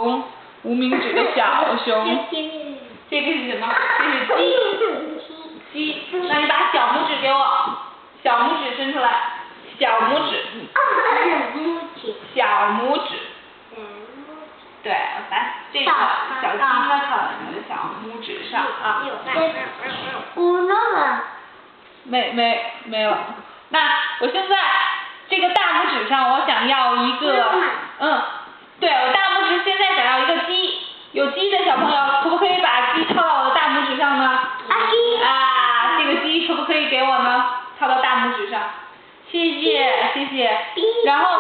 熊，无名指的小熊。这个是什么？这是鸡。鸡。那你把小拇指给我，小拇指伸出来，小拇指。小拇指。对，把这个小鸡呢靠在你的小拇指上啊。没了。那我现在这个大拇指上，我想要一个，对，我大拇指现在想要一个鸡，有鸡的小朋友可不可以把鸡抄到我的大拇指上呢？这个鸡可不可以给我呢？抄到大拇指上，谢谢。然后